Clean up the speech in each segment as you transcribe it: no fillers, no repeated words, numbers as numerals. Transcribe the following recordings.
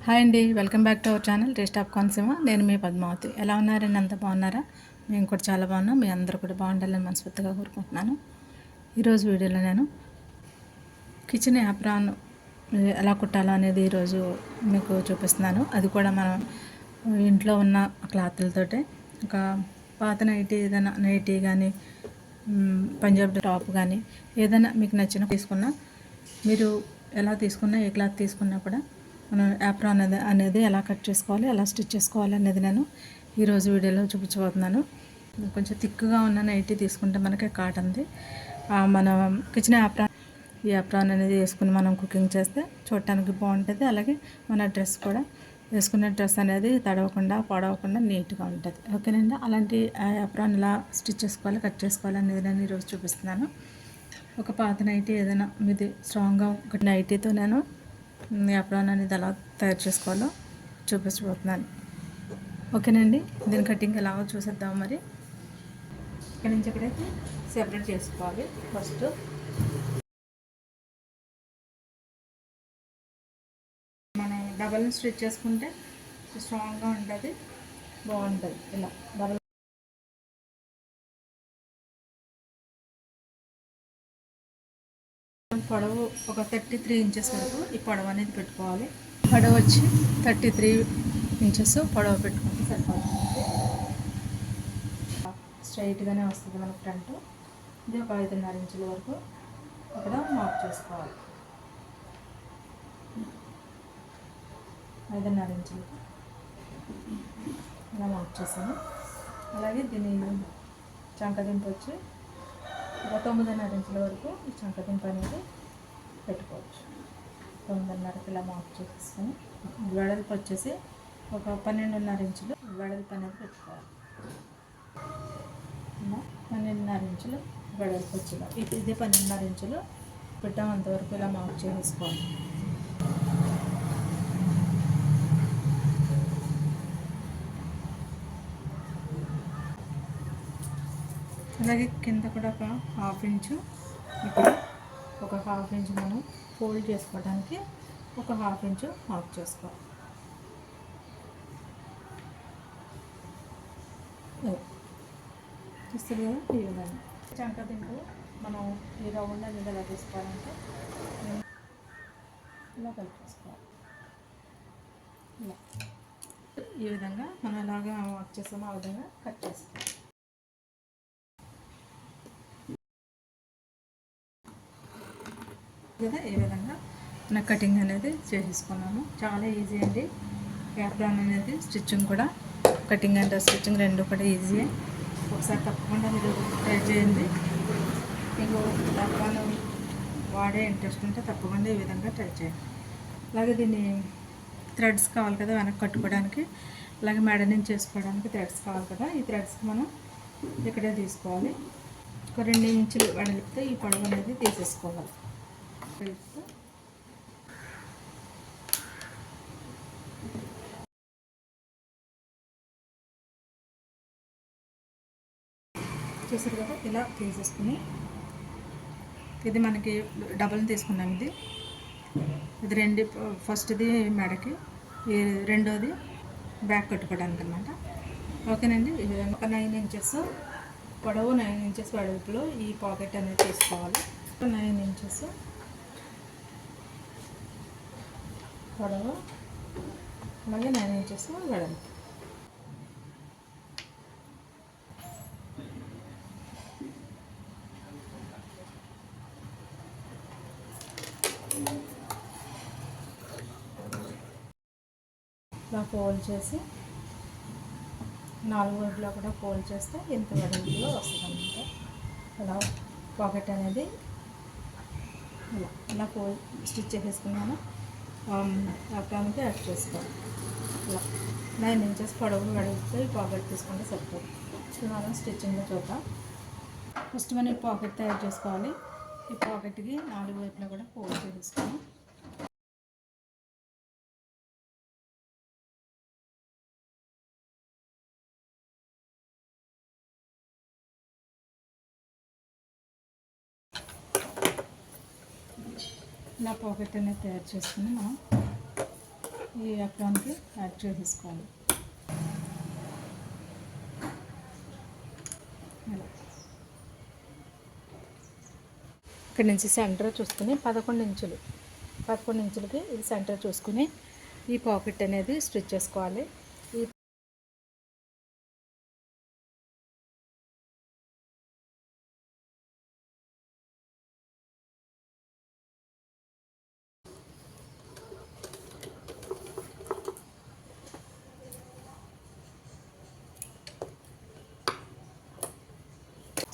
Hi అండి, welcome back to our channel taste of Konaseema. నేను మీ పద్మావతి. ఎలా ఉన్నారండి? అంత బాగున్నారా? మేము కూడా చాలా బాగున్నాం. మీ అందరూ కూడా బాగుండాలని మనస్ఫూర్తిగా కోరుకుంటున్నాను. ఈరోజు వీడియోలో నేను కిచెన్ యాప్రాన్ ఎలా కుట్టాలో అనేది ఈరోజు మీకు చూపిస్తున్నాను. అది కూడా మనం ఇంట్లో ఉన్న క్లాత్లతోటే. ఒక పాత నైటీ, ఏదైనా నైటీ కానీ పంజాబ్ టాప్ కానీ ఏదైనా మీకు నచ్చిన తీసుకున్నా, మీరు ఎలా తీసుకున్నా, ఏ క్లాత్ తీసుకున్నా కూడా మనం యాప్రాన్ అనేది ఎలా కట్ చేసుకోవాలి, ఎలా స్టిచ్ చేసుకోవాలి అనేది నేను ఈరోజు వీడియోలో చూపించబోతున్నాను. కొంచెం థిక్గా ఉన్న నైటీ తీసుకుంటే మనకి కాటన్ది మన కిచెన్ యాప్రాన్, ఈ యాప్రాన్ అనేది వేసుకుని మనం కుకింగ్ చేస్తే చూడటానికి బాగుంటుంది. అలాగే మన డ్రెస్ కూడా, వేసుకునే డ్రెస్ అనేది తడవకుండా పాడవకుండా నీట్గా ఉంటుంది. ఓకేనండి. అలాంటి యాప్రాన్ ఎలా స్టిచ్ చేసుకోవాలి, కట్ చేసుకోవాలి అనేది నేను ఈరోజు చూపిస్తున్నాను. ఒక పాత నైటీ ఏదైనా మీది స్ట్రాంగ్గా ఒక నైటీతో నేను యాప్రాన్ అనేది ఎలా తయారు చేసుకోవాలో చూపించబోతున్నాను. ఓకేనండి. దీని కటింగ్ ఎలాగో చూసేద్దాం. మరి ఇక్కడి నుంచి ఎక్కడైతే సెపరేట్ చేసుకోవాలి. ఫస్ట్ మనం డబల్ స్టిచ్ చేసుకుంటే స్ట్రాంగ్గా ఉంటుంది, బాగుంటుంది. ఇలా డబల్ పొడవు ఒక 33 ఇంచెస్ వరకు ఈ పొడవు అనేది పెట్టుకోవాలి. పొడవు వచ్చి 33 ఇంచెస్ పొడవు పెట్టుకుంటే సరిపోతుంది. స్ట్రైట్గానే వస్తుంది మన ఫ్రంట్. ఇది ఒక 5.5 ఇంచుల వరకు అక్కడ మార్క్ చేసుకోవాలి. 5.5 ఇంచులకి ఇలా మార్క్ చేసాను. అలాగే దీని చంకదింపు వచ్చి ఒక 9.5 ఇంచుల వరకు ఈ చంకదింపు అనేది పెట్టుకోవచ్చు. 9.5కి ఇలా మార్క్ చేసుకొని వెడల్పు వచ్చేసి ఒక 12.5 ఇంచులు వెడల్పు అనేది పెట్టుకోవాలి. 12.5 ఇంచులు వెడల్పు వచ్చేలా ఇది 12.5 ఇంచులు పెట్టామంతవరకు ఇలా మార్క్ చేసుకోవాలి. అలాగే కింద కూడా ఒక 1/2 ఇంచు, ఇక్కడ ఒక 1/2 ఇంచు మనం ఫోల్డ్ చేసుకోవడానికి ఒక 1/2 ఇంచు మార్క్ చేసుకోవాలి. చూస్తుంది కదా ఈ విధంగా. చంకదింపు మనం ఈ రౌండ్ అనేది ఎలా తీసుకోవాలంటే ఇలా కట్ చేసుకోవాలి. ఇలా ఈ విధంగా మనం ఎలాగా మార్క్ చేసామో ఆ విధంగా కట్ చేసుకోవాలి. కదా ఈ విధంగా నా కటింగ్ అనేది చేసేసుకున్నాము. చాలా ఈజీ అండి. యాప్రాన్ అనేది స్టిచ్చింగ్ కూడా, కటింగ్ అండ్ స్టిచ్చింగ్ రెండు కూడా ఈజీయే. ఒకసారి తప్పకుండా మీరు ట్రై చేయండి. మీకు యాప్రాన్ వాడే ఇంట్రెస్ట్ ఉంటే తప్పకుండా ఈ విధంగా ట్రై చేయండి. అలాగే దీన్ని థ్రెడ్స్ కావాలి కదా వెనక్కి కట్టుకోవడానికి, అలాగే మెడ నుంచి చేసుకోవడానికి థ్రెడ్స్ కావాలి కదా. ఈ థ్రెడ్స్కి మనం ఇక్కడే తీసుకోవాలి. ఒక 2 ఇంచులు వెడల్పితే ఈ పొడవు అనేది తీసేసుకోవాలి. చూసారు కదా ఇలా తీసేసుకుని, ఇది మనకి డబల్ తీసుకున్నాం. ఇది రెండు, ఫస్ట్ది మెడకి, రెండోది బ్యాక్ కట్టుకోవడానికి అనమాట. ఓకేనండి. ఒక 9 ఇంచెస్ పొడవు, 9 ఇంచెస్ వెడల్పులో ఈ పాకెట్ అనేది తీసుకోవాలి. 9 ఇంచెస్ పొడవు, అలాగే 9 ఇంచెస్ వెడల్పు. ఇలా ఫోల్డ్ చేసి 4 వైపులా కూడా ఫోల్డ్ చేస్తే ఇంత వెడల్పులో వస్తుంది అన్నమాట. ఇలా పాకెట్ అనేది ఇలా ఫోల్డ్ స్టిచ్ చేసేసుకున్నాను. అప్రాన్కి యాడ్ చేసుకోవాలి. ఇలా 9 ఇంచెస్ పొడవు వెడల్పుతో ఈ పాకెట్ తీసుకుంటే సరిపోతుంది. మనం స్టిచ్చింగ్లో చూద్దాం. ఫస్ట్ మనం పాకెట్ తయారు చేసుకోవాలి. ఈ పాకెట్కి 4 వైపులా కూడా ఫోల్డ్ చేసేసుకొని ఇలా పాకెట్ అనేది తయారు చేసుకుని మనం ఈ అప్రాన్కి యాడ్ చేసేసుకోవాలి. అలా ఇక్కడ నుంచి సెంటర్ చూసుకుని 11 ఇంచులకి ఇది సెంటర్ చూసుకుని ఈ పాకెట్ అనేది స్టిచ్ చేసుకోవాలి. ఈ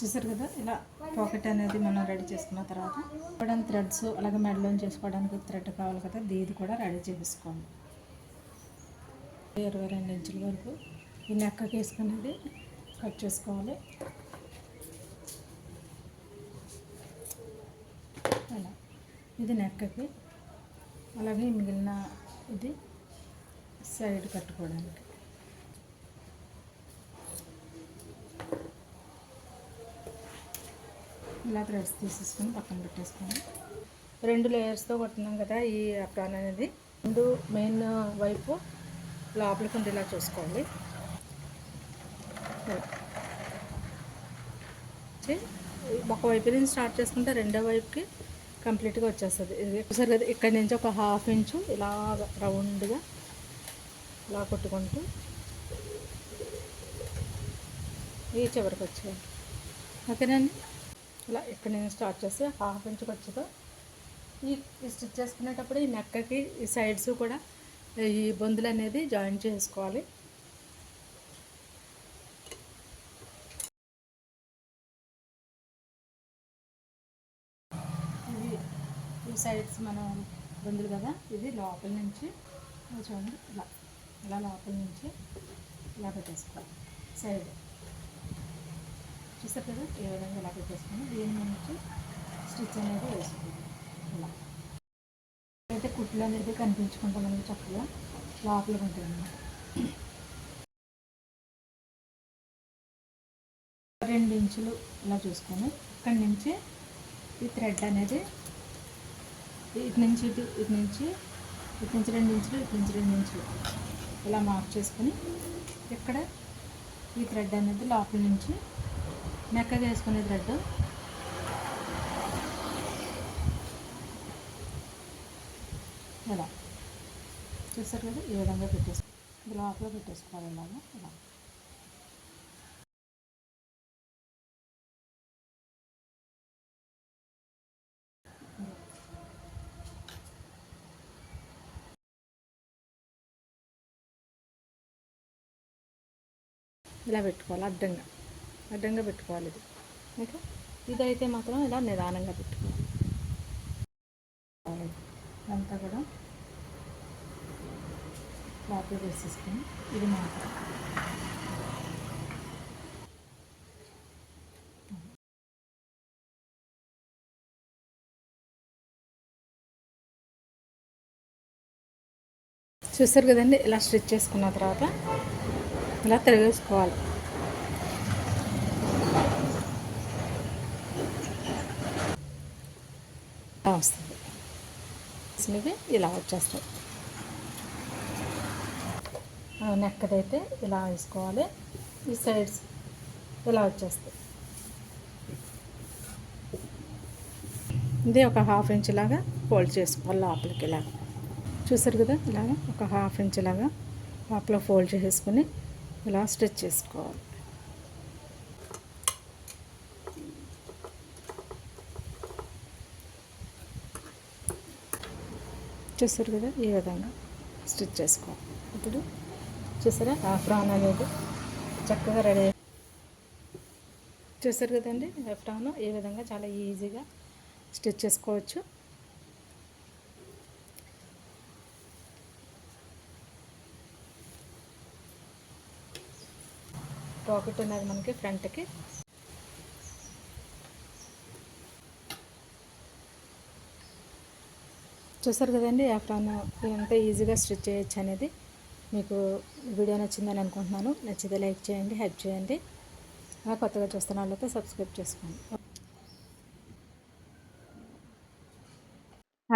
చూసారు కదా, ఇలా పాకెట్ అనేది మనం రెడీ చేసుకున్న తర్వాత ఇవ్వడానికి థ్రెడ్స్ అలాగే మెడలో చేసుకోవడానికి థ్రెడ్ కావాలి కదా, ఇది కూడా రెడీ చేసేసుకోండి. 22 ఇంచుల వరకు ఈ నెక్కకి వేసుకునేది కట్ చేసుకోవాలి. అలా ఇది నెక్కకి, అలాగే మిగిలిన ఇది సైడ్ కట్టుకోవడానికి. ఇలా థ్రెడ్స్ తీసేసుకొని పక్కన పెట్టేసుకోండి. 2 లేయర్స్తో కొట్టున్నాం కదా ఈ అప్రాన్ అనేది. ముందు మెయిన్ వైపు లోపలికి ఉండేలా చూసుకోవాలి. ఒక వైపు నుంచి స్టార్ట్ చేసుకుంటే రెండో వైపుకి కంప్లీట్గా వచ్చేస్తుంది. ఇది చూసారు కదా, ఇక్కడ నుంచి ఒక 1/2 ఇంచు ఇలా రౌండ్గా ఇలా కొట్టుకుంటూ ఈ చివరికి వచ్చేయాలి. ఓకేనండి, ఇలా ఇక్కడ నేను స్టార్ట్ చేసి 1/2 ఇంచుకి వచ్చేదో ఈ స్టిచ్ చేసుకునేటప్పుడు ఈ నెక్కకి ఈ సైడ్స్ కూడా ఈ బొందులు అనేది జాయిన్ చేసుకోవాలి. ఇది ఈ సైడ్స్ మనం బొందులు కదా, ఇది లోపల నుంచి చూడండి ఇలా లోపల నుంచి ఇలా పెట్టేసుకోవాలి. సైడ్ చూసారు కదా, ఏ విధంగా ఇలా పెట్టేసుకొని దీని నుంచి స్టిచ్ అనేది వేసుకోవాలి. ఇలా అయితే కుట్లు అనేది కనిపించుకుంటాం మనకి చక్కగా లోపలికి ఉంటుంది అన్నమాట. 2 ఇంచులు ఇలా చూసుకొని ఇక్కడి నుంచి ఈ థ్రెడ్ అనేది ఇటు నుంచి 2 ఇంచులు, ఇటు నుంచి 2 ఇంచులు ఇలా మార్క్ చేసుకొని ఇక్కడ ఈ థ్రెడ్ అనేది లోపల నుంచి నెక్కగా వేసుకునే థ్రెడ్ ఇలా చూస్తారు కదా, ఈ విధంగా ఇది లోపల పెట్టేసుకోవాలి. ఇలా ఇలా పెట్టుకోవాలి. అడ్డంగా పెట్టుకోవాలి. ఇది ఓకే, ఇదైతే మాత్రం ఇలా నిదానంగా పెట్టుకోవాలి. అంతా కూడా లోపల వేసేసుకొని ఇది మాత్రం చూస్తారు కదండి. ఇలా స్టిచ్ చేసుకున్న తర్వాత ఇలా తిరిగేసుకోవాలి. వస్తుంది ఇలా వచ్చేస్తాయి. నెక్కదైతే ఇలా వేసుకోవాలి. ఈ సైడ్స్ ఇలా వచ్చేస్తాయి. ఇది ఒక 1/2 ఇంచ్ లాగా ఫోల్డ్ చేసుకోవాలి లోపలికి. ఇలా చూసారు కదా, ఇలాగ ఒక 1/2 ఇంచ్ లాగా లోపల ఫోల్డ్ చేసేసుకొని ఇలా స్టిచ్ చేసుకోవాలి. చూసారు కదా, ఈ విధంగా స్టిచ్ చేసుకోవాలి. ఇప్పుడు చూసారా, ఫ్రాన్ అనేది చక్కగా రెడీ. చూసారు కదండి, ఫ్రాన్ ఈ విధంగా చాలా ఈజీగా స్టిచ్ చేసుకోవచ్చు. పాకెట్ ఉన్నది మనకి ఫ్రంట్కి. చూసారు కదండి, ఫ్రాన్ ఎంత ఈజీగా స్టిచ్ చేయొచ్చు అనేది. మీకు వీడియో నచ్చిందని అనుకుంటున్నాను. నచ్చితే లైక్ చేయండి, హెల్ప్ చేయండి. కొత్తగా చూస్తున్న వాళ్ళతో సబ్స్క్రైబ్ చేసుకోండి.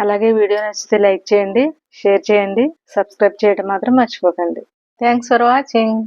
అలాగే వీడియో నచ్చితే లైక్ చేయండి, షేర్ చేయండి, సబ్స్క్రైబ్ చేయడం మాత్రం మర్చిపోకండి. Thanks for watching.